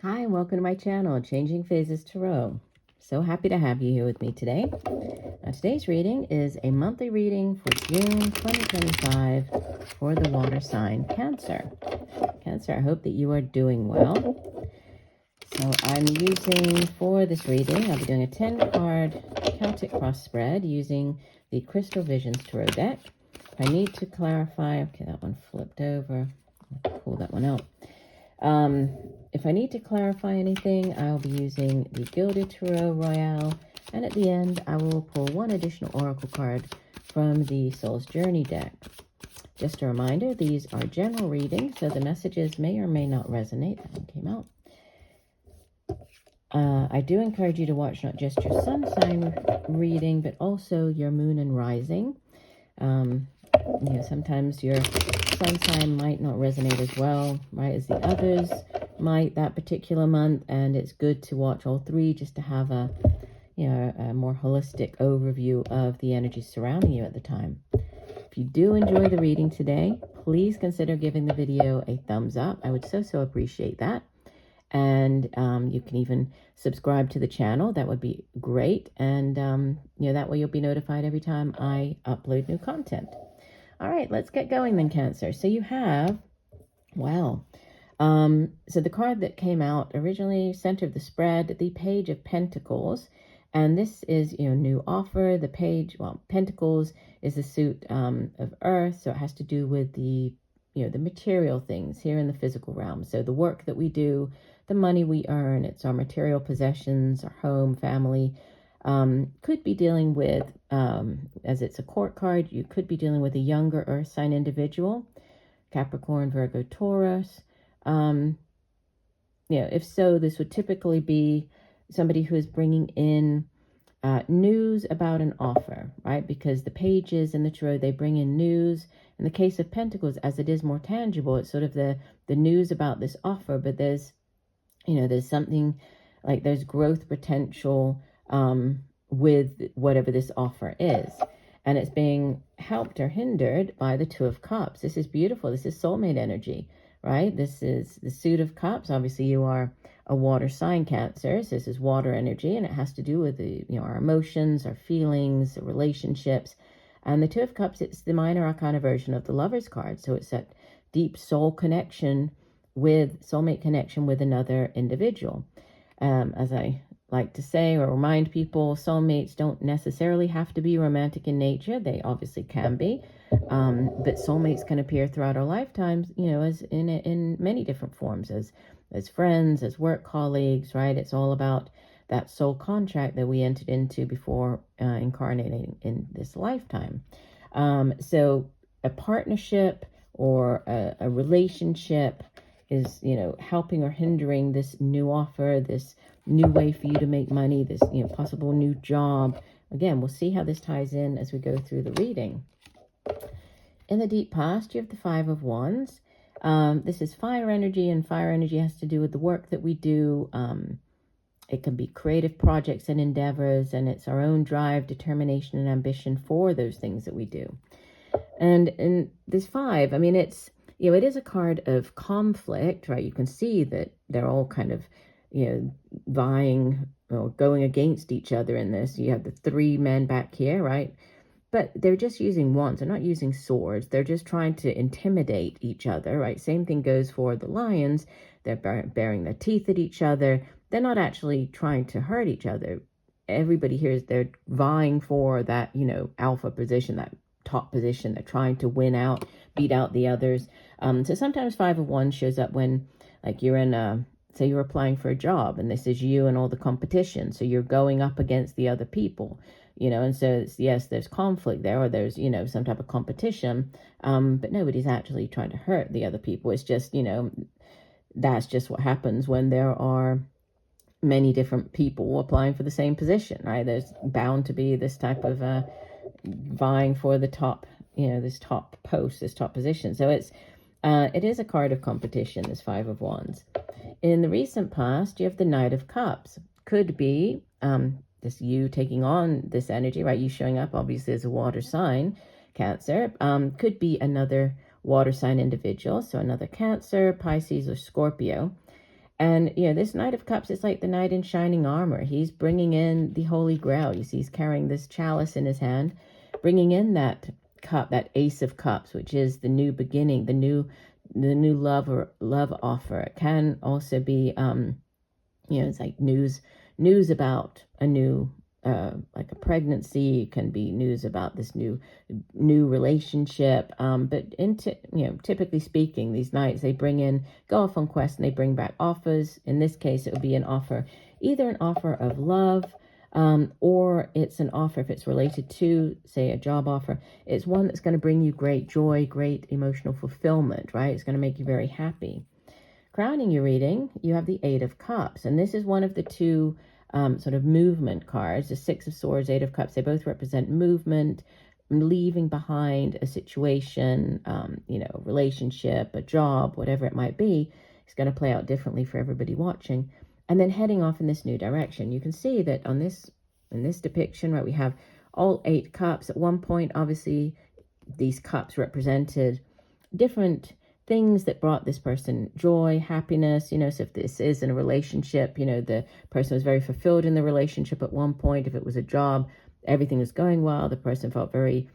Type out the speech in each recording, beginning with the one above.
Hi, and welcome to my channel, Changing Phases Tarot. So happy to have you here with me today. Now, today's reading is a monthly reading for June 2025 for the water sign Cancer. Cancer, I hope that you are doing well. So I'm using, for this reading, I'll be doing a 10-card Celtic cross spread using the Crystal Visions Tarot deck. If I need to clarify, okay, that one flipped over. I'll pull that one out. If I need to clarify anything, I'll be using the Gilded Tarot Royale, and at the end, I will pull one additional oracle card from the Soul's Journey deck. Just a reminder, these are general readings, so the messages may or may not resonate. That one came out. I do encourage you to watch not just your sun sign reading, but also your moon and rising. Sometimes your sun sign might not resonate as well, right, as the others might that particular month, and it's good to watch all three just to have a more holistic overview of the energy surrounding you at the time. If you do enjoy the reading today, please consider giving the video a thumbs up. I would so appreciate that. And you can even subscribe to the channel. That would be great. And that way you'll be notified every time I upload new content. All right, let's get going then, Cancer. So you have, wow. So the card that came out originally, center of the spread, the Page of Pentacles. And this is, new offer. The page, Pentacles is the suit of Earth. So it has to do with the, the material things here in the physical realm. So the work that we do, the money we earn, it's our material possessions, our home, family. Could be dealing with, as it's a court card, you could be dealing with a younger earth sign individual, Capricorn, Virgo, Taurus. If so, this would typically be somebody who is bringing in news about an offer, right? Because the pages in the tarot, they bring in news. In the case of Pentacles, as it is more tangible, it's sort of the news about this offer, but there's something like there's growth potential with whatever this offer is. And it's being helped or hindered by the Two of Cups. This is beautiful. This is soulmate energy, right? This is the Suit of Cups. Obviously, you are a water sign, Cancer. So this is water energy, and it has to do with our emotions, our feelings, our relationships. And the Two of Cups, it's the minor arcana version of the Lover's card. So it's that deep soul connection soulmate connection with another individual. As I like to say or remind people, soulmates don't necessarily have to be romantic in nature. They obviously can be, but soulmates can appear throughout our lifetimes, as in many different forms, as friends, as work colleagues, right? It's all about that soul contract that we entered into before incarnating in this lifetime. So a partnership or a relationship is, helping or hindering this new offer, this new way for you to make money, this, possible new job. Again, we'll see how this ties in as we go through the reading. In the deep past, you have the Five of Wands. This is fire energy, and fire energy has to do with the work that we do. It can be creative projects and endeavors, and it's our own drive, determination, and ambition for those things that we do. And in this five, it's, it is a card of conflict, right? You can see that they're all kind of, vying or going against each other in this. You have the three men back here, right? But they're just using wands. They're not using swords. They're just trying to intimidate each other, right? Same thing goes for the lions. They're baring their teeth at each other. They're not actually trying to hurt each other. Everybody here is, they're vying for that, alpha position, that top position. They're trying to win out, beat out the others. So sometimes Five of Wands shows up when, like, you're in say you're applying for a job, and this is you and all the competition. So you're going up against the other people, and so it's, yes, there's conflict there, or there's, some type of competition, but nobody's actually trying to hurt the other people. It's just, that's just what happens when there are many different people applying for the same position, right? There's bound to be this type of vying for the top, this top post, this top position. So it is a card of competition, this Five of Wands. In the recent past, you have the Knight of Cups. Could be this you taking on this energy, right? You showing up, obviously, as a water sign, Cancer. Could be another water sign individual, so another Cancer, Pisces, or Scorpio. And, this Knight of Cups is like the knight in shining armor. He's bringing in the Holy Grail. You see, he's carrying this chalice in his hand, bringing in that cup, that Ace of Cups, which is the new beginning, the new love offer. It can also be, it's like news about a new, like a pregnancy. It can be news about this new relationship. But typically speaking, these knights, they go off on quests and they bring back offers. In this case, it would be an offer, either an offer of love, or it's an offer, if it's related to, say, a job offer, it's one that's going to bring you great joy, great emotional fulfillment, right? It's going to make you very happy. Crowning your reading, you have the Eight of Cups, and this is one of the two sort of movement cards. The Six of Swords, Eight of Cups, they both represent movement, leaving behind a situation, a relationship, a job, whatever it might be. It's going to play out differently for everybody watching. And then heading off in this new direction. You can see that in this depiction, right, we have all 8 cups. At one point, obviously, these cups represented different things that brought this person joy, happiness. So if this is in a relationship, the person was very fulfilled in the relationship at one point. If it was a job, everything was going well. The person felt very,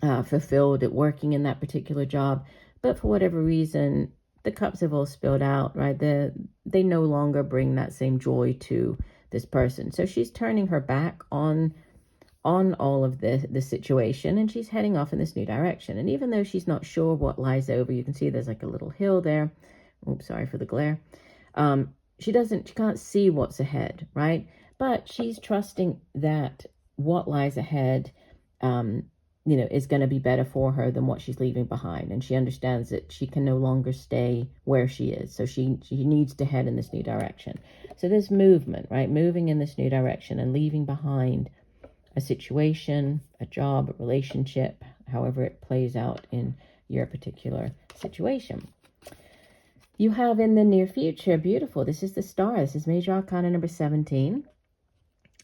fulfilled at working in that particular job. But for whatever reason, the cups have all spilled out, right? They no longer bring that same joy to this person. So she's turning her back on all of the situation, and she's heading off in this new direction. And even though she's not sure what lies over, you can see there's like a little hill there. Oops, sorry for the glare. She can't see what's ahead, right? But she's trusting that what lies ahead, is going to be better for her than what she's leaving behind. And she understands that she can no longer stay where she is. So she needs to head in this new direction. So there's movement, right? Moving in this new direction and leaving behind a situation, a job, a relationship, however it plays out in your particular situation. You have in the near future, beautiful, this is the star. This is Major Arcana number 17.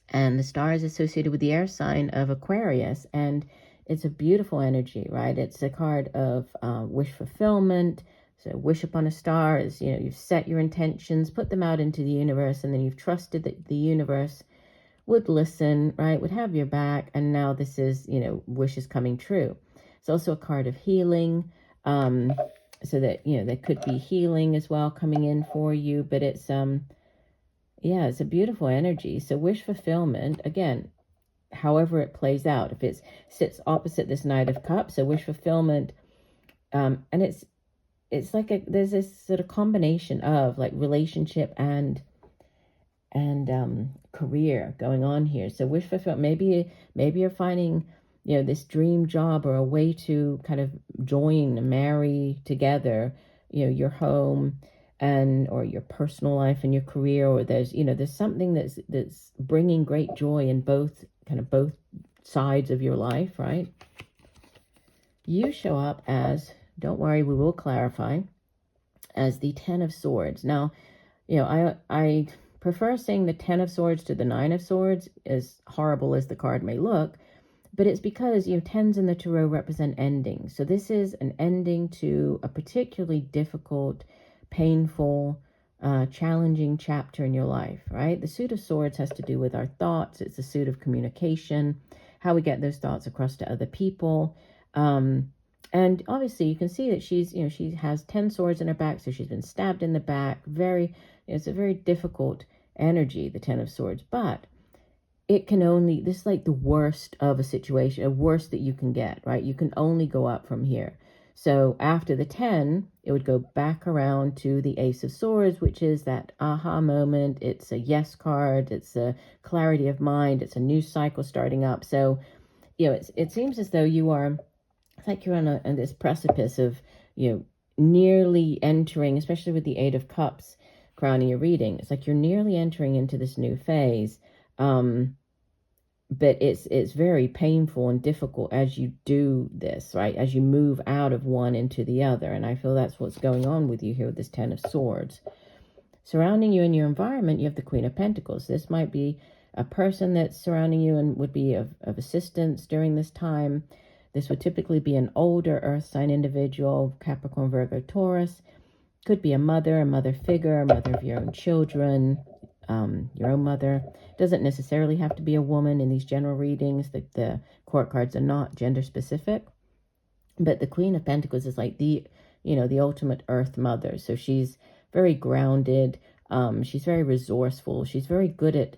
And the star is associated with the air sign of Aquarius. And it's a beautiful energy, right? It's a card of wish fulfillment. So wish upon a star is, you've set your intentions, put them out into the universe, and then you've trusted that the universe would listen, right, would have your back, and now this is, wish is coming true. It's also a card of healing, so that, there could be healing as well coming in for you, but it's, it's a beautiful energy. So wish fulfillment, again, however it plays out, if it sits opposite this Knight of Cups, so wish fulfillment, and it's like there's this sort of combination of like relationship and career going on here. So wish fulfillment, maybe you're finding, this dream job or a way to kind of marry together, your home or your personal life and your career, or there's something that's bringing great joy in both sides of your life, right? You show up as, don't worry, we will clarify, as the 10 of Swords. Now, I prefer saying the 10 of Swords to the 9 of Swords, as horrible as the card may look, but it's because, 10s in the tarot represent endings. So this is an ending to a particularly difficult, painful, challenging chapter in your life, right? The Suit of Swords has to do with our thoughts. It's a suit of communication, how we get those thoughts across to other people. And obviously you can see that she's, she has 10 swords in her back, so she's been stabbed in the back. It's a very difficult energy, the 10 of Swords, but this is like the worst of a situation, a worst that you can get, right? You can only go up from here. So after the 10, it would go back around to the Ace of Swords, which is that aha moment. It's a yes card. It's a clarity of mind. It's a new cycle starting up. So, it seems as though it's like you're on this precipice of, nearly entering, especially with the 8 of Cups crowning your reading. It's like you're nearly entering into this new phase. But it's very painful and difficult as you do this, right? As you move out of one into the other. And I feel that's what's going on with you here with this 10 of Swords. Surrounding you in your environment, you have the Queen of Pentacles. This might be a person that's surrounding you and would be of assistance during this time. This would typically be an older earth sign individual, Capricorn, Virgo, Taurus. Could be a mother figure, a mother of your own children, your own mother. Doesn't necessarily have to be a woman in these general readings. The court cards are not gender specific. But the Queen of Pentacles is like the ultimate earth mother. So she's very grounded. She's very resourceful. She's very good at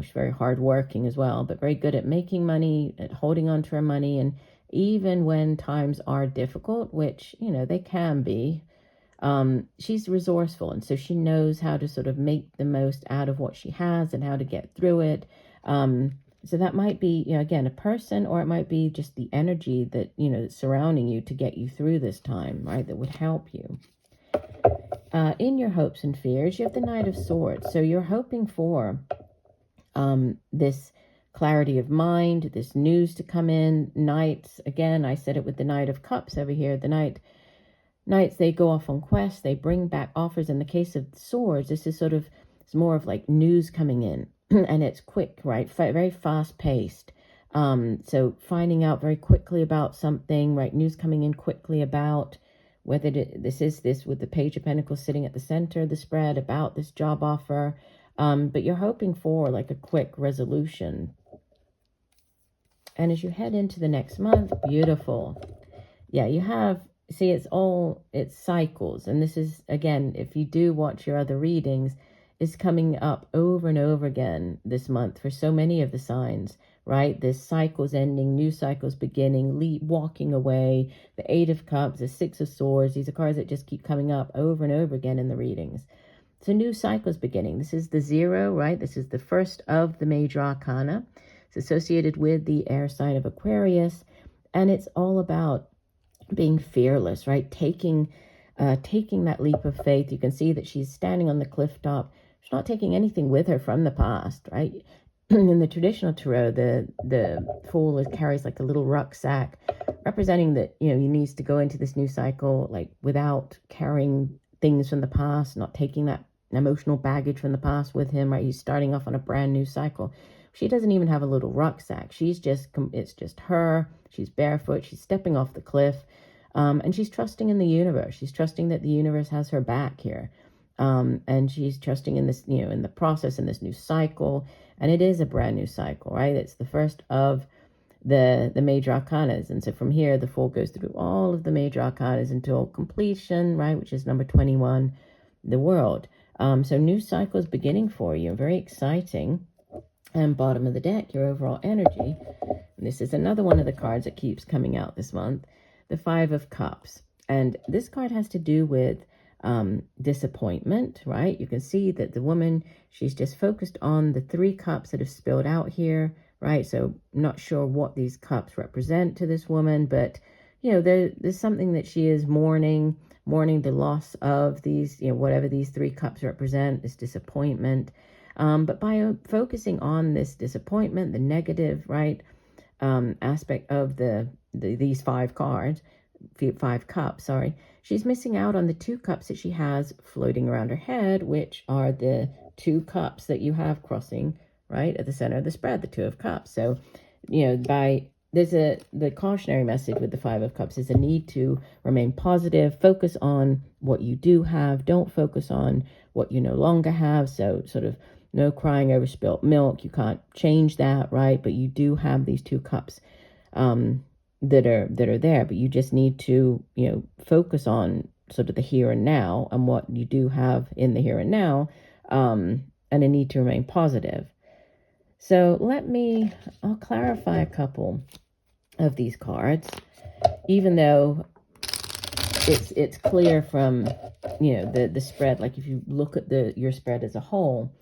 she's very hardworking as well, but very good at making money, at holding on to her money. And even when times are difficult, which, they can be, she's resourceful. And so she knows how to sort of make the most out of what she has and how to get through it. So that might be, again, a person, or it might be just the energy that, that's surrounding you to get you through this time, right? That would help you. In your hopes and fears, you have the Knight of Swords. So you're hoping for this clarity of mind, this news to come in. Knights, again, I said it with the Knight of Cups over here. The Knights, they go off on quests. They bring back offers. In the case of swords, this is sort of, it's more of like news coming in. And it's quick, right? Very fast paced. So finding out very quickly about something, right? News coming in quickly about whether this with the Page of Pentacles sitting at the center of the spread about this job offer. But you're hoping for like a quick resolution. And as you head into the next month, beautiful. Yeah, you have, see, it's cycles. And this is, again, if you do watch your other readings, is coming up over and over again this month for so many of the signs, right? This cycles ending, new cycles beginning, walking away, the Eight of Cups, the Six of Swords. These are cards that just keep coming up over and over again in the readings. So new cycles beginning. This is the 0, right? This is the first of the major arcana. It's associated with the air sign of Aquarius. And it's all about being fearless, right? Taking that leap of faith. You can see that she's standing on the cliff top. She's not taking anything with her from the past, right? In the traditional tarot, the Fool carries like a little rucksack, representing that, he needs to go into this new cycle like without carrying things from the past, not taking that emotional baggage from the past with him, right? He's starting off on a brand new cycle. She doesn't even have a little rucksack. It's just her. She's barefoot. She's stepping off the cliff. And she's trusting in the universe. She's trusting that the universe has her back here. And she's trusting in this, in the process, in this new cycle. And it is a brand new cycle, right? It's the first of the major arcanas. And so from here, the Fool goes through all of the major arcanas until completion, right? Which is number 21, the World. So new cycles beginning for you. Very exciting. And bottom of the deck, your overall energy. And this is another one of the cards that keeps coming out this month. The Five of Cups. And this card has to do with disappointment, right? You can see that the woman, she's just focused on the 3 cups that have spilled out here, right? So not sure what these cups represent to this woman, but, there's something that she is mourning the loss of these, whatever these 3 cups represent, this disappointment. But by focusing on this disappointment, the negative, right, aspect of these 5 cards, 5 cups, sorry, she's missing out on the 2 cups that she has floating around her head, which are the 2 cups that you have crossing, right, at the center of the spread, the 2 of Cups. So, the cautionary message with the 5 of Cups is a need to remain positive, focus on what you do have, don't focus on what you no longer have. So sort of no crying over spilt milk. You can't change that, right? But you do have these 2 cups that are there, but you just need to, focus on sort of the here and now and what you do have in the here and now, and a need to remain positive. So I'll clarify a couple of these cards, even though it's clear from, the spread. Like if you look at your spread as a whole,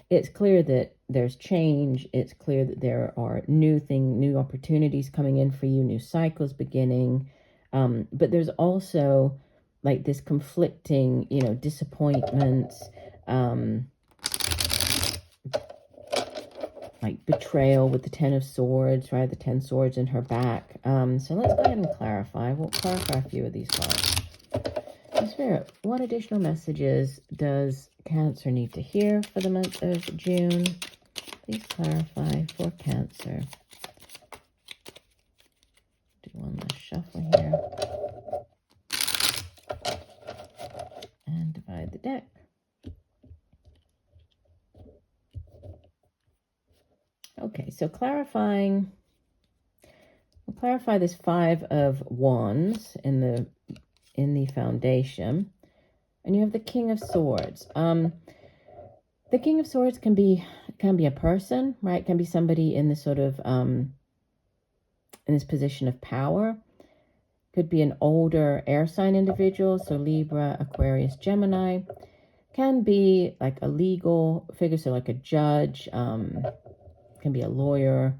it's clear that there's change. It's clear that there are new opportunities coming in for you, new cycles beginning. But there's also like this conflicting, disappointments, like betrayal with the 10 of Swords, right? The 10 swords in her back. So let's go ahead and clarify. We'll clarify a few of these cards. Spirit, what additional messages does Cancer need to hear for the month of June? Please clarify for Cancer. Do one last shuffle here. side of the deck. Okay, so we'll clarify this Five of Wands in the foundation. And you have the King of Swords. The King of Swords can be a person, right? Can be somebody in this sort of in this position of power. Could be an older air sign individual, so Libra, Aquarius, Gemini. Can be like a legal figure, so like a judge, can be a lawyer,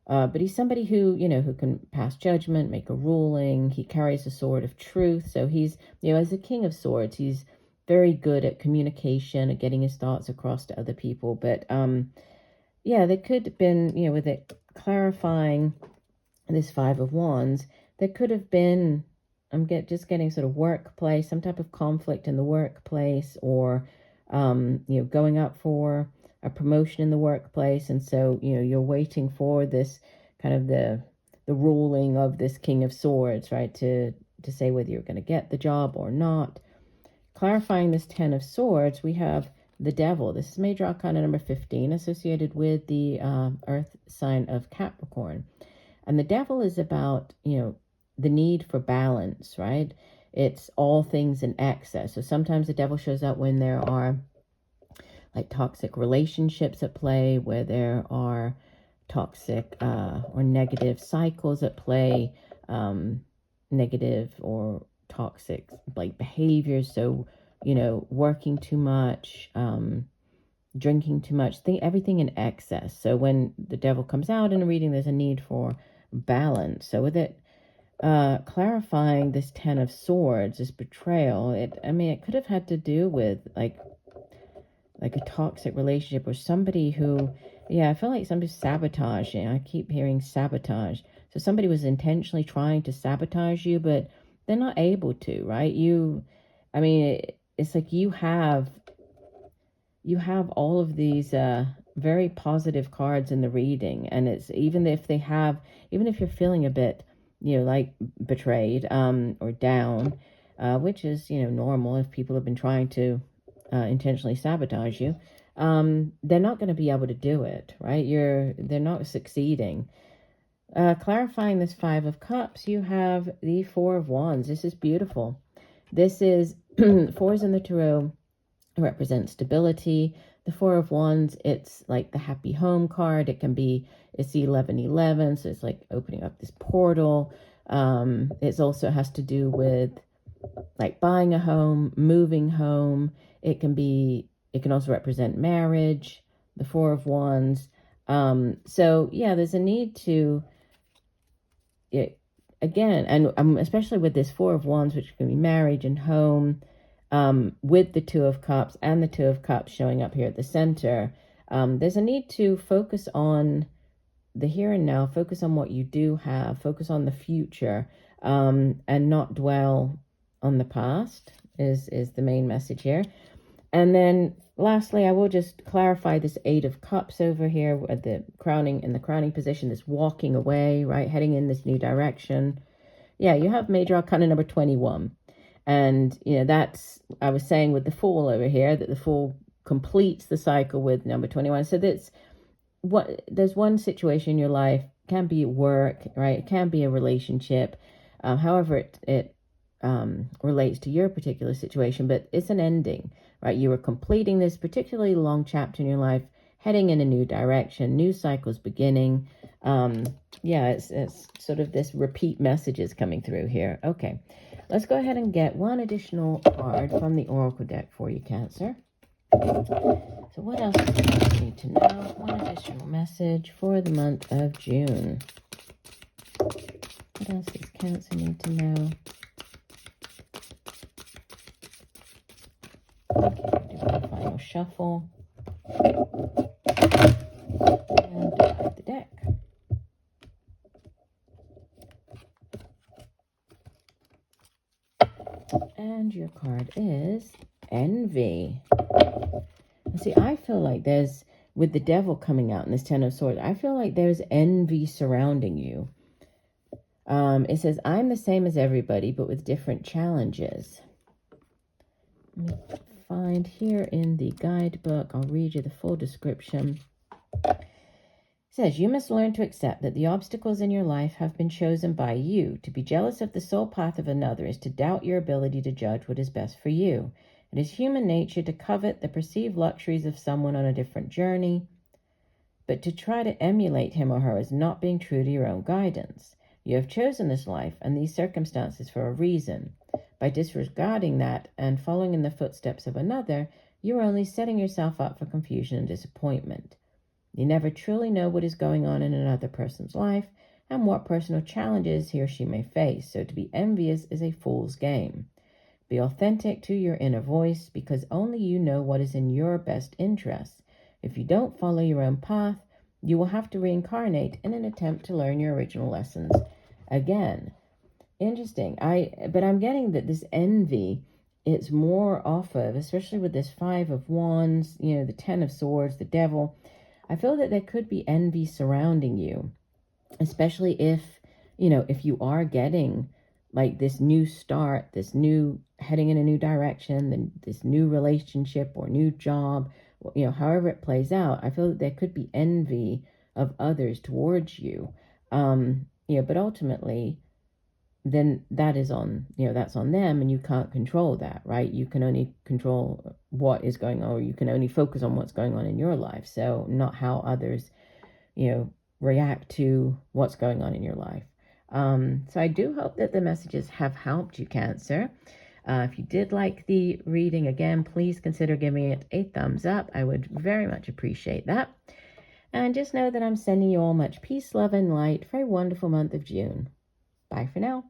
but he's somebody who, who can pass judgment, make a ruling. He carries the sword of truth, so he's, as a King of Swords, he's very good at communication, at getting his thoughts across to other people. But yeah, there could have been, with it clarifying this Five of Wands, there could have been, just getting sort of workplace, some type of conflict in the workplace, or, going up for a promotion in the workplace. And so, you're waiting for this kind of the ruling of this King of Swords, right? To say whether you're going to get the job or not. Clarifying this Ten of Swords, we have the Devil. This is Major Arcana number 15, associated with the earth sign of Capricorn. And the Devil is about, the need for balance, right? It's all things in excess. So sometimes the Devil shows up when there are like toxic relationships at play, where there are toxic or negative cycles at play, negative or toxic like behaviors. So, working too much, drinking too much, everything in excess. So when the Devil comes out in a reading, there's a need for balance. So with it clarifying this Ten of Swords, this betrayal, it could have had to do with like a toxic relationship, or somebody who, I feel like somebody's sabotaging. I keep hearing sabotage. So somebody was intentionally trying to sabotage you, but they're not able to, right? It's like you have all of these very positive cards in the reading, and it's even if you're feeling a bit, like betrayed or down, which is, normal if people have been trying to intentionally sabotage you, they're not going to be able to do it, right? They're not succeeding. Clarifying this Five of Cups, you have the Four of Wands. This is beautiful. This is fours in the tarot represent stability. The Four of Wands, it's like the happy home card. It's the 1111, so it's like opening up this portal. It also has to do with like buying a home, moving home. It can also represent marriage, the Four of Wands. So yeah, there's a need to, again, and especially with this Four of Wands, which can be marriage and home, with the Two of Cups and the Two of Cups showing up here at the center. There's a need to focus on the here and now, focus on what you do have, focus on the future, and not dwell on the past is the main message here. And then lastly, I will just clarify this Eight of Cups over here at the crowning position, this walking away, right? Heading in this new direction. Yeah, you have Major Arcana number 21. And, that's, I was saying with the Fool over here, that the Fool completes the cycle with number 21. So there's one situation in your life, can be work, right? It can be a relationship, however it relates to your particular situation, but it's an ending, right? You are completing this particularly long chapter in your life, heading in a new direction, new cycles beginning. It's sort of this repeat messages coming through here. Okay, let's go ahead and get one additional card from the Oracle deck for you, Cancer. So what else does Cancer need to know? One additional message for the month of June. What else does Cancer need to know? Okay, do one final shuffle. And divide the deck. And your card is Envy. And see, I feel like with the Devil coming out in this Ten of Swords, I feel like there's envy surrounding you. It says, I'm the same as everybody, but with different challenges. Let me find here in the guidebook. I'll read you the full description. It says, you must learn to accept that the obstacles in your life have been chosen by you. To be jealous of the soul path of another is to doubt your ability to judge what is best for you. It is human nature to covet the perceived luxuries of someone on a different journey, but to try to emulate him or her is not being true to your own guidance. You have chosen this life and these circumstances for a reason. By disregarding that and following in the footsteps of another, you are only setting yourself up for confusion and disappointment. You never truly know what is going on in another person's life and what personal challenges he or she may face, so to be envious is a fool's game. Be authentic to your inner voice, because only you know what is in your best interests. If you don't follow your own path, you will have to reincarnate in an attempt to learn your original lessons again. Interesting. But I'm getting that this envy, it's more off of, especially with this 5 of Wands, the 10 of Swords, the Devil. I feel that there could be envy surrounding you, especially if you are getting like this new start, this new heading in a new direction, then this new relationship or new job, however it plays out. I feel that there could be envy of others towards you. But ultimately, then that is on, that's on them, and you can't control that, right? You can only control what is going on, or you can only focus on what's going on in your life. So not how others, react to what's going on in your life. So I do hope that the messages have helped you, Cancer. If you did like the reading, again, please consider giving it a thumbs up. I would very much appreciate that. And just know that I'm sending you all much peace, love, and light for a wonderful month of June. Bye for now.